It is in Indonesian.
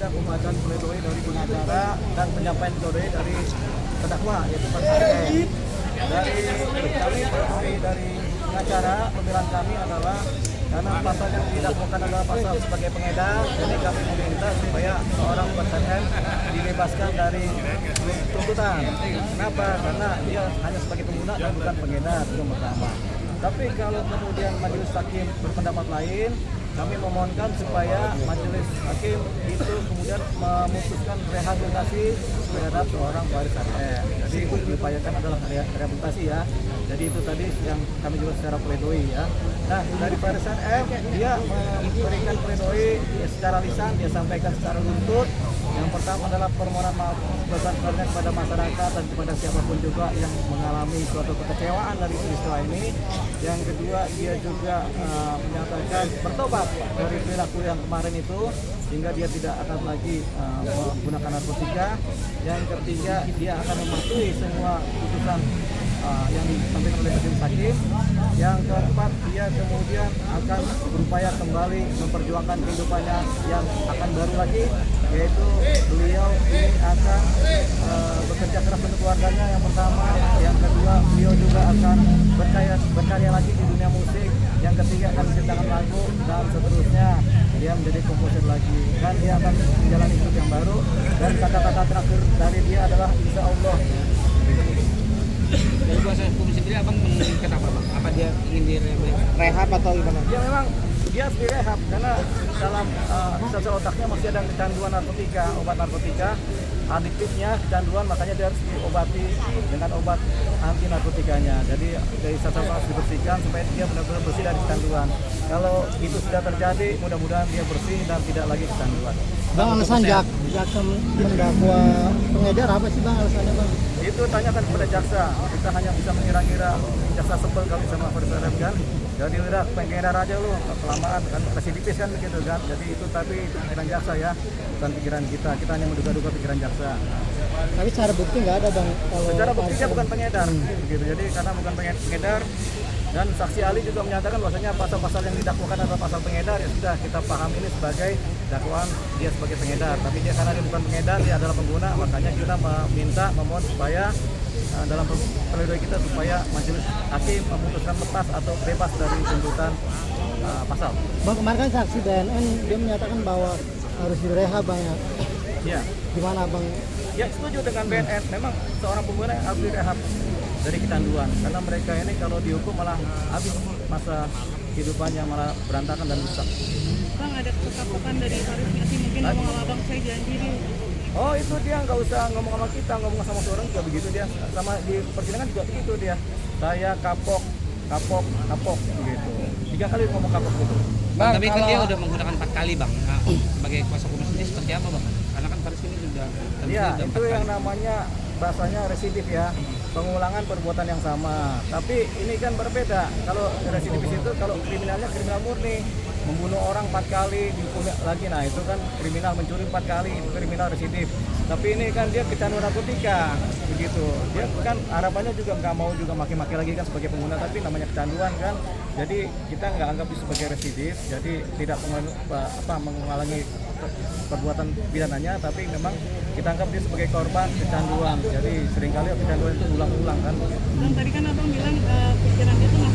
membaca pembacaan pledoi dari pengacara dan penyampaian pledoi dari terdakwa yaitu Pak. Dari kami pledoi dari pengacara, pembelaan kami adalah karena pasal yang didakwakan adalah pasal sebagai pengedar, jadi kami meminta supaya seorang PSM dibebaskan dari tuntutan. Kenapa? Karena dia hanya sebagai pengguna dan bukan pengedar, itu yang pertama. Tapi kalau kemudian majelis hakim berpendapat lain, kami memohonkan supaya majelis hakim itu kemudian memutuskan rehabilitasi terhadap seorang Faris RM. Jadi itu diupayakan adalah rehabilitasi ya. Jadi itu tadi yang kami juga secara pledoi ya. Nah dari Faris RM dia memberikan pledoi secara lisan, dia sampaikan secara runtut. Yang pertama adalah permohonan maaf besar-besarnya kepada masyarakat dan kepada siapapun juga yang mengalami suatu kekecewaan dari peristiwa ini. Yang kedua dia juga menyatakan bertobat dari perilaku yang kemarin itu sehingga dia tidak akan lagi menggunakan narkotika. Yang ketiga dia akan mematuhi semua putusan yang disampaikan oleh majelis hakim. Yang keempat dia kemudian akan berupaya kembali memperjuangkan kehidupannya yang akan baru lagi, yaitu beliau ini akan bekerja keras untuk keluarganya yang pertama. Yang kedua beliau juga akan berkarya lagi di dunia musik. Yang ketiga akan menciptakan lagu dan seterusnya dia menjadi komposer lagi dan dia akan menjalani hidup yang baru. Dan kata-kata terakhir dari dia adalah insya Allah. Dari kuasa hukum sendiri abang menginginkan apa bang? Apa dia ingin direhab atau gimana? Ya memang dia harus direhab karena dalam sel otaknya masih ada kecanduan narkotika, obat narkotika, adiktifnya kecanduan, makanya dia harus diobati dengan obat anti narkotikanya. Jadi dari sel harus dibersihkan supaya dia benar-benar bersih dari kecanduan. Kalau itu sudah terjadi, mudah-mudahan dia bersih dan tidak lagi kecanduan. Bang, alasan jaksa mendakwa pengedar apa sih bang alasannya bang? Itu tanyakan kepada jaksa, kita hanya bisa mengira-ngira jaksa sebel kali sama Faris RM kan. Jadi udah pengedar aja lu, kelamaan kan, residivis kan begitu kan. Jadi itu tapi pikiran jaksa ya, bukan pikiran kita hanya menduga-duga pikiran jaksa. Tapi secara bukti nggak ada bang kalau secara bukti dia bukan pengedar begitu. Jadi karena bukan pengedar dan saksi ahli juga menyatakan bahwasanya pasal-pasal yang didakwakan adalah pasal pengedar, ya sudah kita paham ini sebagai dakwaan dia sebagai pengedar. Tapi dia karena dia bukan pengedar, dia adalah pengguna, makanya kita memohon supaya dalam pledoi kita supaya majelis hakim memutuskan lepas atau bebas dari tuntutan pasal. Bang, kemarin kan saksi BNN dia menyatakan bahwa harus direhab bang ya. Ya. Gimana bang? Ya setuju dengan BNN, memang seorang pengguna harus direhab dari kecanduan karena mereka ini kalau dihukum malah habis masa kehidupannya, malah berantakan dan rusak. Bang, ada kekakukan dari Faris nggak sih? Mungkin ngomong sama abang, saya janji nih. Oh itu dia nggak usah ngomong sama kita, ngomong sama seorang juga begitu dia, sama di persidangan juga begitu dia. Saya kapok begitu. 3 kali ngomong kapok gitu. Bang, tapi kan dia udah menggunakan 4 kali bang. Nah, sebagai kuasa hukum sendiri seperti apa bang? Karena kan Faris ini sudah Iya, udah itu yang namanya bahasanya residif ya, pengulangan perbuatan yang sama. Tapi ini kan berbeda. Kalau residivis itu kalau kriminalnya kriminal murni, membunuh orang 4 kali dihukum lagi, nah itu kan kriminal, mencuri 4 kali itu kriminal residif. Tapi ini kan dia kecanduan narkotika begitu. Dia kan harapannya juga nggak mau juga maki-maki lagi kan sebagai pengguna, tapi namanya kecanduan kan. Jadi kita nggak anggap itu sebagai residif, jadi tidak menghalangi perbuatan pidananya, tapi memang kita anggap dia sebagai korban kecanduan. Jadi seringkali kecanduan itu ulang-ulang kan. Bang, tadi kan abang bilang pikiran dia tuh